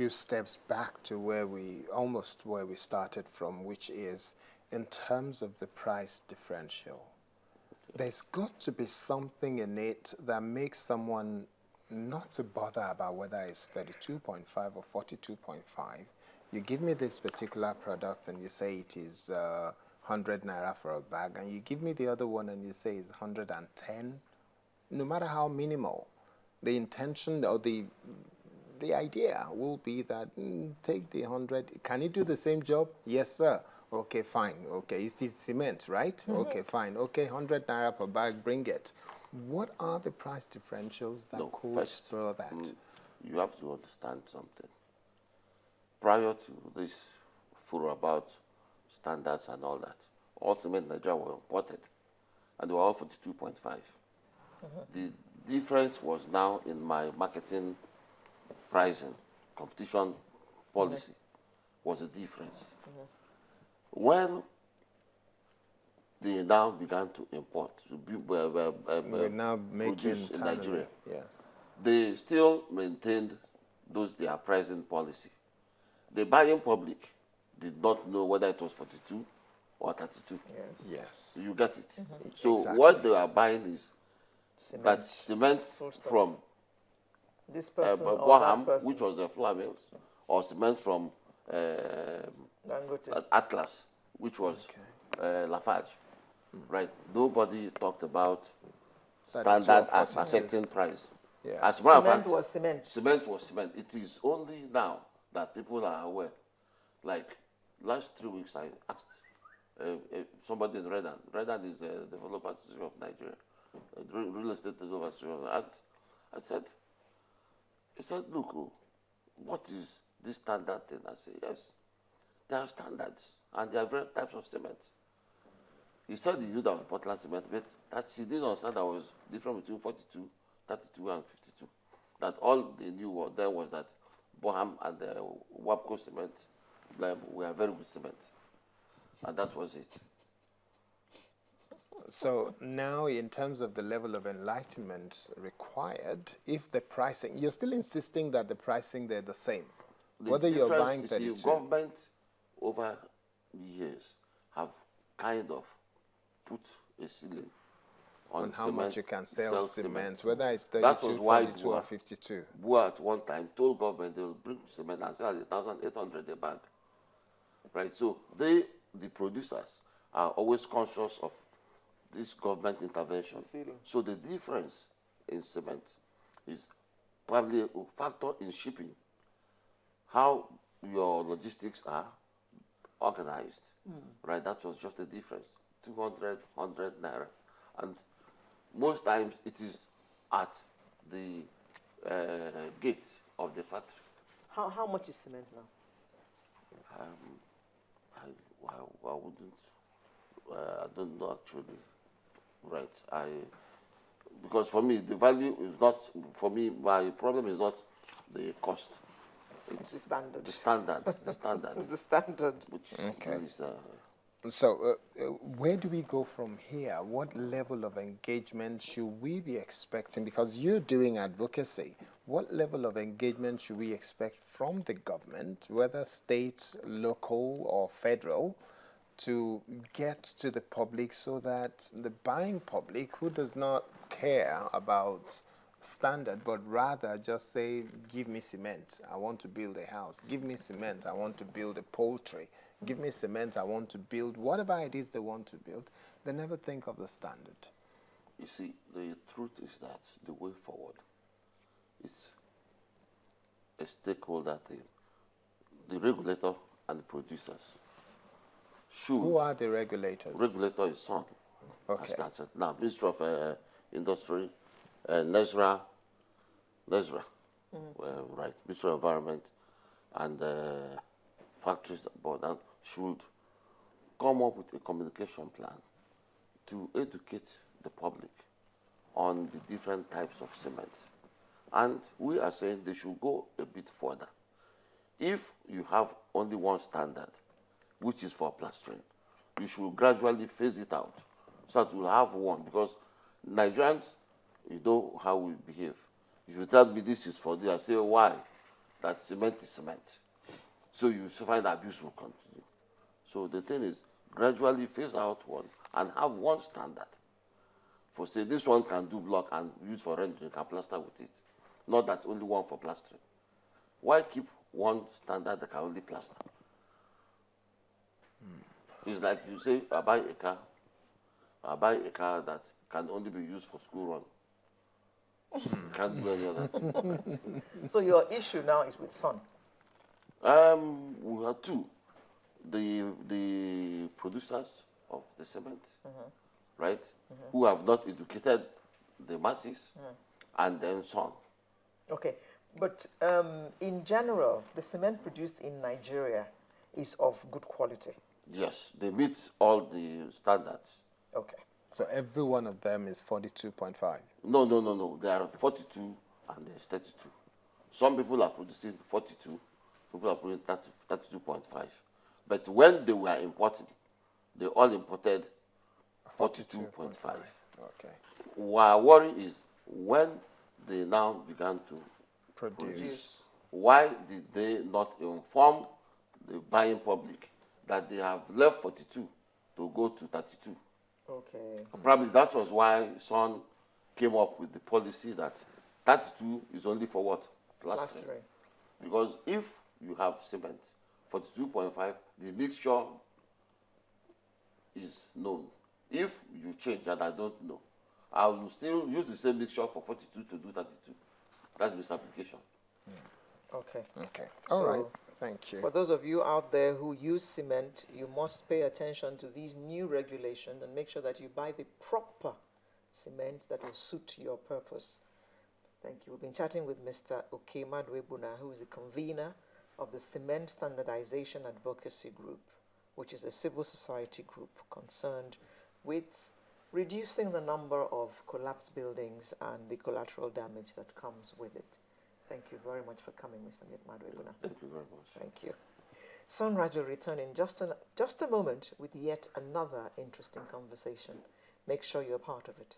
few steps back to where we started from, which is in terms of the price differential. There's got to be something in it that makes someone not to bother about whether it's 32.5 or 42.5. You give me this particular product and you say it is 100 naira for a bag, and you give me the other one and you say it's 110. No matter how minimal, the intention or the idea will be that take the 100. Can it do the same job? Yes, sir. Okay, fine. Okay, it's cement, right? Mm-hmm. Okay, fine. Okay, 100 naira per bag, bring it. What are the price differentials that could spur that? You have to understand something. Prior to this furor about standards and all that, all cement in Nigeria were imported, and they were all 42.5. The difference was now in my marketing, pricing, competition policy was a difference. When they now began to import, we're now making in Nigeria, yes, they still maintained their pricing policy. The buying public did not know whether it was 42 or 32. Yes. You get it? So exactly. what they are buying is cement from this person Boham, person, which was the flour mills, or cement from Atlas, which was Lafarge. Right? Nobody talked about standard as affecting price. Yeah. As a matter of cement fact, was cement. Cement was cement. It is only now that people are aware. Like last 3 weeks, I asked somebody in Redan. Redan is a developer of Nigeria, a real estate developer. And he said, look, what is this standard thing? I said, yes, there are standards, and there are various types of cement. He said he knew that was Portland cement, but that he didn't understand that was different between 42, 32, and 52. That all they knew there was that Boham and the Wapco cement were very good cement. And that was it. So now, in terms of the level of enlightenment required, if the pricing, you're still insisting that the pricing, they're the same. Whether you're buying 32. See, government over the years have kind of put a ceiling on how cement, much you can sell cement, whether it's that 32, was why 42, or 52. BUA at one time told government they will bring cement and sell at 1,800 a bag. Right? So the producers are always conscious of this government intervention. So the difference in cement is probably a factor in shipping, how your logistics are organized. Right? That was just a difference. 200, 100 naira. And most times it is at the gate of the factory. How much is cement now? I wouldn't. I don't know actually. Right. Because for me the value is not. For me, my problem is not the cost. It's the standard. The standard. The standard. The standard. Which is. So where do we go from here? What level of engagement should we be expecting? Because you're doing advocacy. What level of engagement should we expect from the government, whether state, local, or federal, to get to the public so that the buying public, who does not care about standard, but rather just say, give me cement, I want to build a house. Give me cement, I want to build a poultry. Give me cement, I want to build whatever it is they want to build. They never think of the standard. You see, the truth is that the way forward is a stakeholder thing. The regulator and the producers should. Who are the regulators? Regulator is SON. Okay. Now, Ministry of Industry, NESRA, right, Ministry of Environment, and Factories Board should come up with a communication plan to educate the public on the different types of cement. And we are saying they should go a bit further. If you have only one standard, which is for plastering, you should gradually phase it out so that you'll have one. Because Nigerians, you know how we behave. If you tell me this is for this, I say, why? that cement is cement. So you find abuse will continue. So the thing is, gradually phase out one and have one standard. For say this one can do block and use for rendering, you can plaster with it. Not that only one for plastering. Why keep one standard that can only plaster? It's like you say, I buy a car that can only be used for school run. Can't do any other thing. So your issue now is with Sun. We have two. The producers of the cement, right, who have not educated the masses, and then Sun. Okay, but in general, the cement produced in Nigeria is of good quality. Yes, they meet all the standards. Okay. So every one of them is 42.5. No. There are 42 and there's 32. Some people are producing 42, people are producing 32.5. But when they were importing, they all imported 42.5. Okay. Our worry is when they now began to Produce. why did they not inform the buying public that they have left 42 to go to 32? Okay. Probably that was why Sun came up with the policy that 32 is only for what? Plastering. Because if you have cement, 42.5, the mixture is known. If you change and I don't know, I will still use the same mixture for 42 to do 32. That's misapplication. Okay. Okay. All right. So, Thank you. for those of you out there who use cement, you must pay attention to these new regulations and make sure that you buy the proper cement that will suit your purpose. Thank you. We've been chatting with Mr. Oke Maduegbuna, who is the convener of the Cement Standardization Advocacy Group, which is a civil society group concerned with reducing the number of collapsed buildings and the collateral damage that comes with it. Thank you very much for coming, Mr. Maduegbuna. Thank you very much. Thank you. Sunrise will return in just a moment with yet another interesting conversation. Make sure you're part of it.